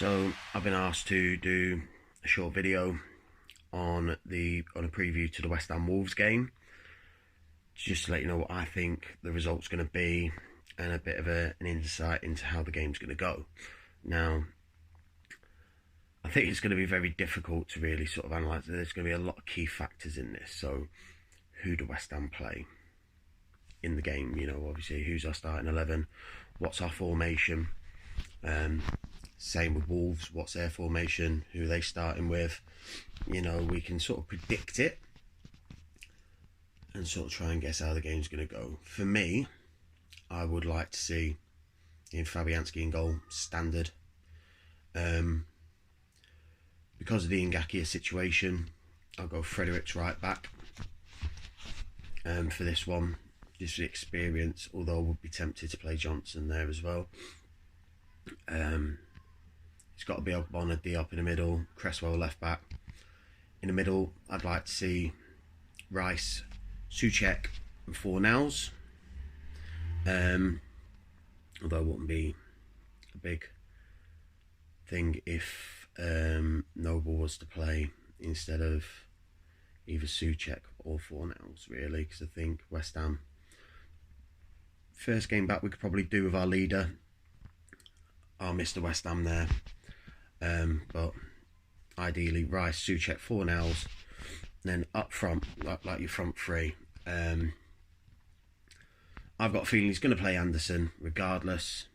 So I've been asked to do a short video on a preview to the West Ham Wolves game, just to let you know what I think the result's going to be and a bit of an insight into how the game's going to go. Now, I think it's going to be very difficult to really sort of analyse. There's going to be a lot of key factors in this. So, who do West Ham play in the game? You know, obviously, who's our starting 11? What's our formation? Same with Wolves. What's their formation? Who are they starting with? You know, we can sort of predict it and sort of try and guess how the game's going to go. For me, I would like to see Fabianski in goal, standard. Because of the Ngakia situation, I'll go Fredericks right back for this one. Just the experience, although I would be tempted to play Johnson there as well. It's got to be Ogbonna, Diop in the middle, Cresswell left back. In the middle, I'd like to see Rice, Souček and Fornals. Although it wouldn't be a big thing if Noble was to play instead of either Souček or Fornals, really, because I think West Ham, first game back, we could probably do with our leader, our Mr. West Ham there. But ideally, Rice, Souček, Fornals, and then up front, like your front three. I've got a feeling he's going to play Anderson regardless.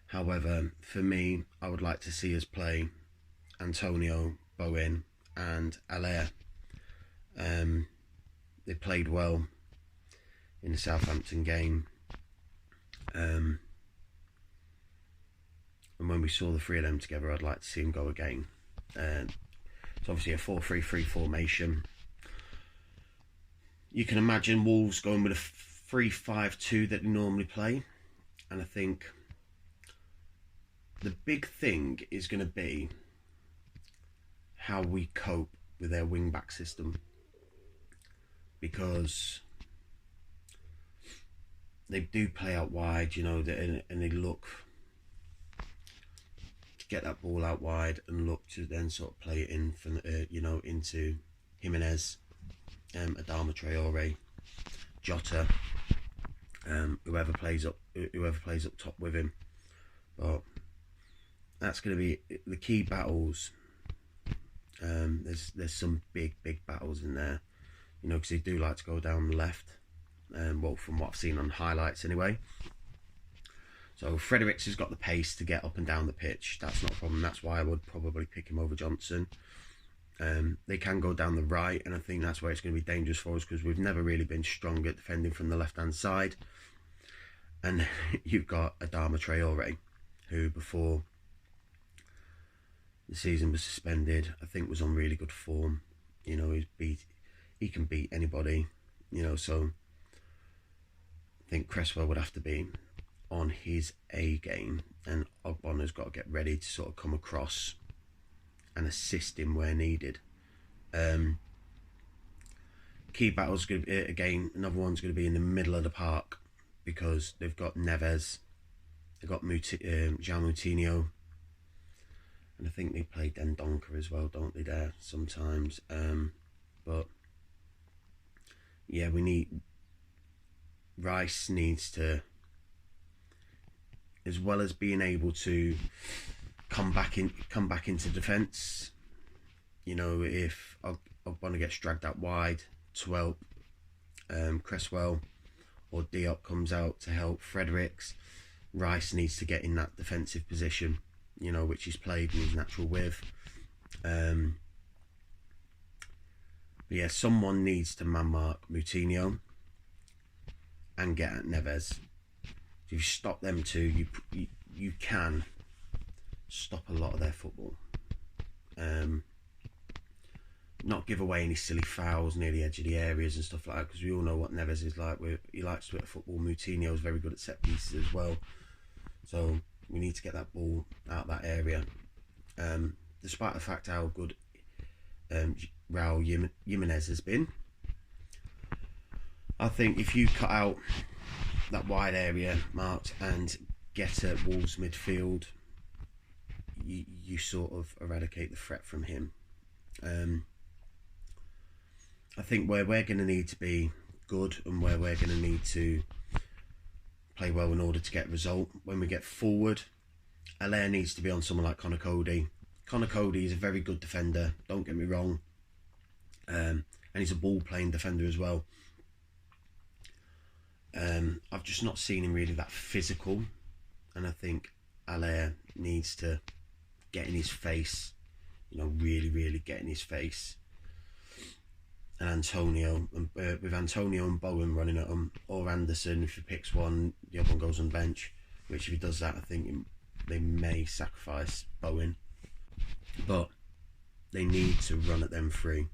However, for me, I would like to see us play Antonio, Bowen and Haller. They played well in the Southampton game. And when we saw the three of them together, I'd like to see them go again. It's obviously a 4-3-3 formation. You can imagine Wolves going with a 3-5-2 that they normally play. And I think the big thing is going to be how we cope with their wing-back system. Because they do play out wide, you know, and they look to get that ball out wide and look to then sort of play it in, from, you know, into Jimenez, Adama Traore, Jota, whoever plays up top with him. But that's going to be the key battles. There's some big battles in there, you know, because they do like to go down the left. Well, from what I've seen on highlights anyway. So Fredericks has got the pace to get up and down the pitch. That's not a problem. That's why I would probably pick him over Johnson. They can go down the right, and I think that's where it's going to be dangerous for us, because we've never really been strong at defending from the left-hand side. And you've got Adama Traore, who before the season was suspended, I think was on really good form. You know, he can beat anybody. You know, so I think Cresswell would have to be on his A game, and Ogbonna's got to get ready to sort of come across and assist him where needed. Key battle's going to be, again, another one's going to be in the middle of the park, because they've got Neves, they've got João Moutinho, and I think they play Dendoncker as well, don't they, there sometimes. But yeah, Rice needs to, as well as being able to come back into defence. You know, if Ogbonna gets dragged out wide to help Cresswell, or Diop comes out to help Fredericks, Rice needs to get in that defensive position, you know, which he's played in his natural with. But yeah, someone needs to man-mark Moutinho and get at Neves. If you stop them two, you can stop a lot of their football. Not give away any silly fouls near the edge of the areas and stuff like that, because we all know what Neves is like. He likes to hit football. Moutinho is very good at set pieces as well. So we need to get that ball out of that area. Despite the fact how good Raul Jimenez has been, I think if you cut out that wide area marked and get at Wolves midfield, you sort of eradicate the threat from him. I think where we're going to need to be good and where we're going to need to play well in order to get a result, when we get forward, Allaire needs to be on someone like Conor Coady. Conor Coady is a very good defender, don't get me wrong, and he's a ball-playing defender as well. I've just not seen him really that physical, and I think Allaire needs to get in his face, really get in his face. And Antonio, with Antonio and Bowen running at him, or Anderson, if he picks one, the other one goes on bench, which if he does that, I think they may sacrifice Bowen. But they need to run at them three.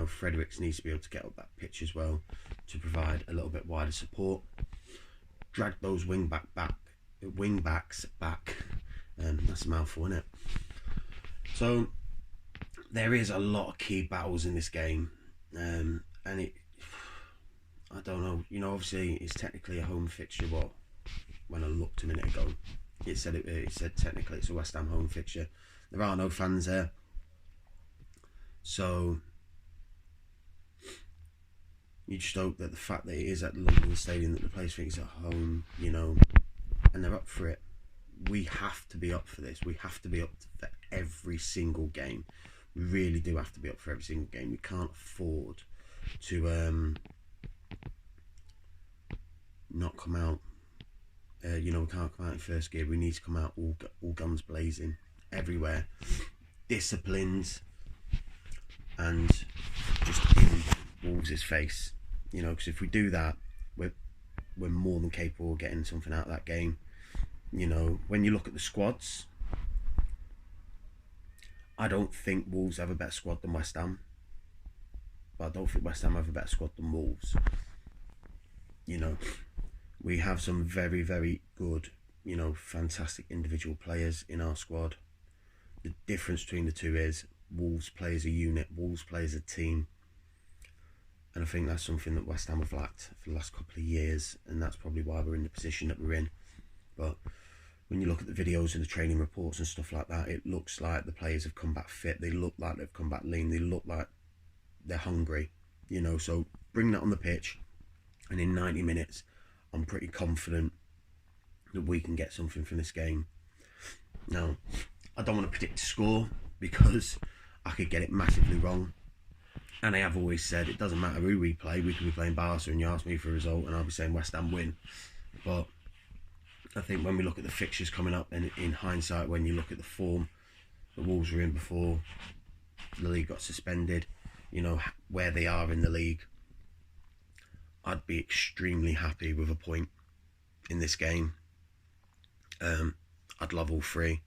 Fredericks needs to be able to get up that pitch as well to provide a little bit wider support. Drag those wing backs back. That's a mouthful, isn't it? So there is a lot of key battles in this game, and I don't know. Obviously it's technically a home fixture. But when I looked a minute ago, it said technically it's a West Ham home fixture. There are no fans there, so you just hope that the fact that it is at the London Stadium, that the place thinks at home, and they're up for it. We have to be up for this. We have to be up for every single game. We really do have to be up for every single game. We can't afford to not come out. We can't come out in first gear. We need to come out all guns blazing, everywhere, disciplined, and just in Wolves' face. Because if we do that, we're more than capable of getting something out of that game. When you look at the squads, I don't think Wolves have a better squad than West Ham, but I don't think West Ham have a better squad than Wolves. We have some very, very good, fantastic individual players in our squad. The difference between the two is Wolves play as a unit, Wolves play as a team. And I think that's something that West Ham have lacked for the last couple of years, and that's probably why we're in the position that we're in. But when you look at the videos and the training reports and stuff like that, it looks like the players have come back fit. They look like they've come back lean. They look like they're hungry, So bring that on the pitch, and in 90 minutes, I'm pretty confident that we can get something from this game. Now, I don't want to predict the score because I could get it massively wrong. And I have always said it doesn't matter who we play. We could be playing Barca and you ask me for a result and I'll be saying West Ham win. But I think when we look at the fixtures coming up, and in hindsight, when you look at the form the Wolves were in before the league got suspended, where they are in the league, I'd be extremely happy with a point in this game. I'd love all three.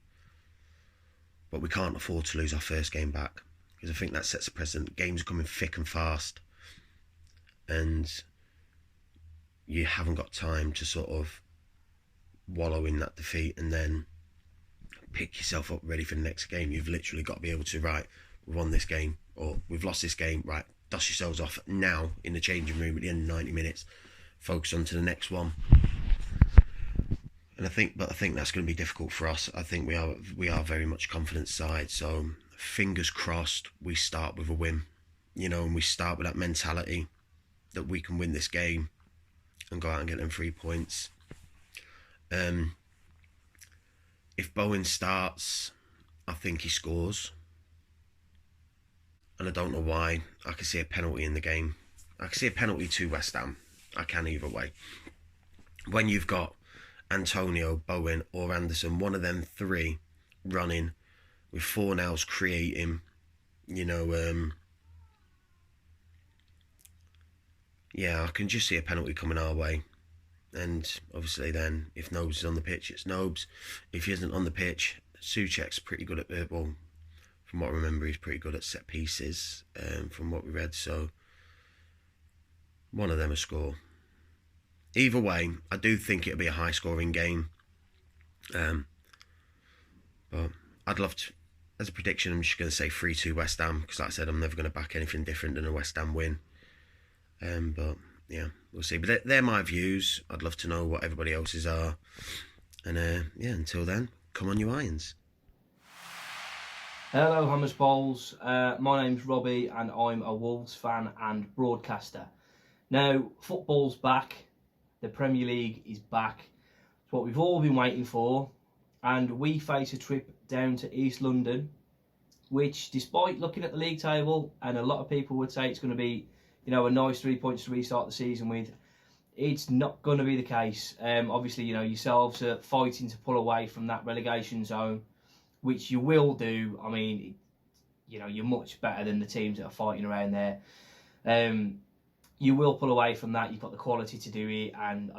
But we can't afford to lose our first game back, because I think that sets a precedent. Games are coming thick and fast, and you haven't got time to sort of wallow in that defeat and then pick yourself up ready for the next game. You've literally got to be able to, right, we've won this game, or we've lost this game, right, dust yourselves off now in the changing room at the end of 90 minutes, focus on to the next one. And I think that's going to be difficult for us. I think we are very much a confident side, so fingers crossed we start with a win, and we start with that mentality that we can win this game and go out and get them 3 points. If Bowen starts, I think he scores, and I don't know why. I can see a penalty in the game. I can see a penalty to West Ham. I can either way. When you've got Antonio, Bowen or Anderson, one of them three running with Fornals creating, I can just see a penalty coming our way. And obviously then, if Nobes is on the pitch, it's Nobes. If he isn't on the pitch, Souček's pretty good at, from what I remember, he's pretty good at set pieces, from what we read. So one of them will score. Either way, I do think it'll be a high-scoring game. But I'd love to, as a prediction, I'm just going to say 3-2 West Ham, because like I said, I'm never going to back anything different than a West Ham win. But yeah, we'll see. But they're my views. I'd love to know what everybody else's are. And until then, come on you Irons. Hello Hammers Bowls, my name's Robbie and I'm a Wolves fan and broadcaster. Now, football's back, the Premier League is back. It's what we've all been waiting for, and we face a trip down to East London, which, despite looking at the league table, and a lot of people would say it's going to be, you know, a nice 3 points to restart the season with, it's not going to be the case. Obviously, you know, yourselves are fighting to pull away from that relegation zone, which you will do. I mean, you know, you're much better than the teams that are fighting around there. You will pull away from that. You've got the quality to do it, and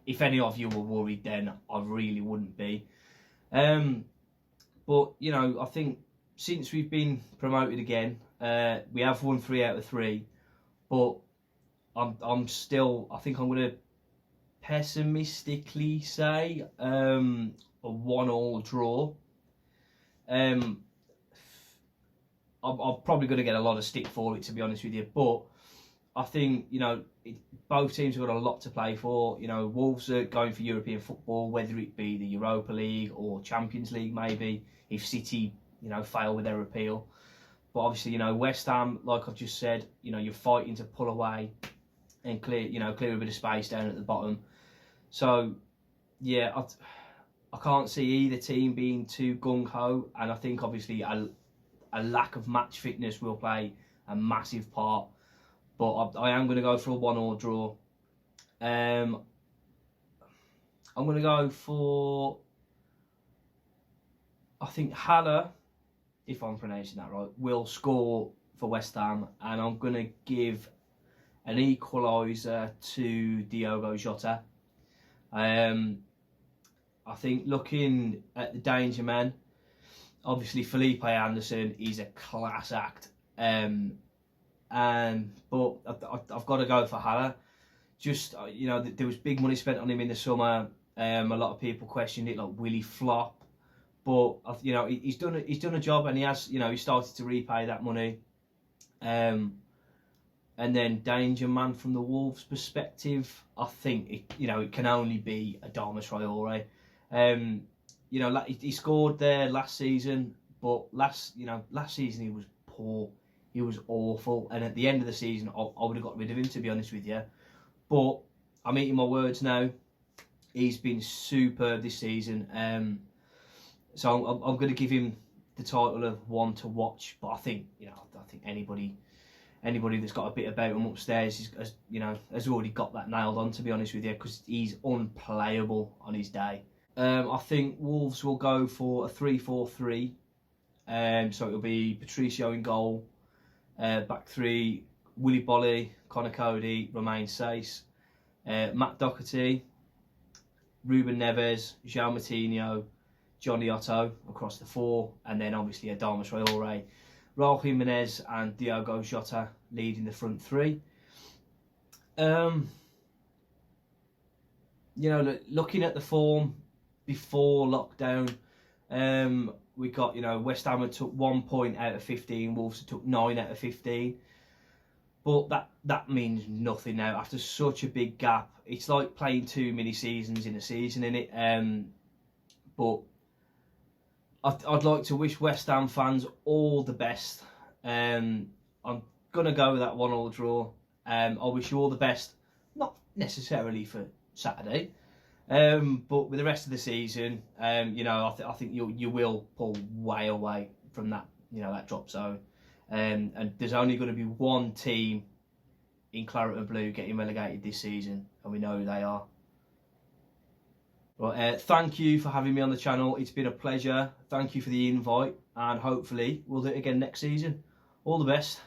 if any of you were worried, then I really wouldn't be. But you know, I think since we've been promoted again, we have won 3 out of 3, but I'm still. I think I'm going to pessimistically say a 1-1 draw. I'm probably going to get a lot of stick for it, to be honest with you, but I think, you know, both teams have got a lot to play for. You know, Wolves are going for European football, whether it be the Europa League or Champions League, maybe, if City, you know, fail with their appeal. But obviously, you know, West Ham, like I've just said, you know, you're fighting to pull away and clear a bit of space down at the bottom. So, yeah, I can't see either team being too gung-ho, and I think obviously a lack of match fitness will play a massive part. But I am going to go for a 1-1 draw. I'm going to go for, I think Haller, if I'm pronouncing that right, will score for West Ham, and I'm going to give an equaliser to Diogo Jota. I think looking at the danger men, obviously Felipe Anderson is a class act, but I've got to go for Haller. Just, you know, there was big money spent on him in the summer. A lot of people questioned it, like, will he flop? But you know, he's done a job, and he has, you know, he started to repay that money. And then danger man from the Wolves' perspective, I think it can only be Adama Traore. You know, he scored there last season, but last season he was poor. He was awful, and at the end of the season, I would have got rid of him, to be honest with you. But I'm eating my words now. He's been superb this season. So I'm going to give him the title of one to watch. But I think anybody that's got a bit about him upstairs has already got that nailed on, to be honest with you, because he's unplayable on his day. I think Wolves will go for a 3-4-3. So it'll be Patricio in goal, back three, Willy Bolly, Connor Cody, Romain Saiss, Matt Doherty, Ruben Neves, João Moutinho, Johnny Otto across the 4, and then obviously Adama Traore, Raul Jimenez and Diogo Jota leading the front 3. You know, looking at the form before lockdown, we got, you know, West Ham took 1 point out of 15, Wolves took 9 out of 15. But that means nothing now after such a big gap. It's like playing 2 mini seasons in a season, innit? But I'd like to wish West Ham fans all the best. I'm gonna go with that 1-1 draw. I wish you all the best, not necessarily for Saturday, but with the rest of the season, you know, I think you will pull way away from that, you know, that drop zone. And there's only going to be one team in Claret and Blue getting relegated this season, and we know who they are. Well, thank you for having me on the channel. It's been a pleasure. Thank you for the invite, and hopefully we'll do it again next season. All the best.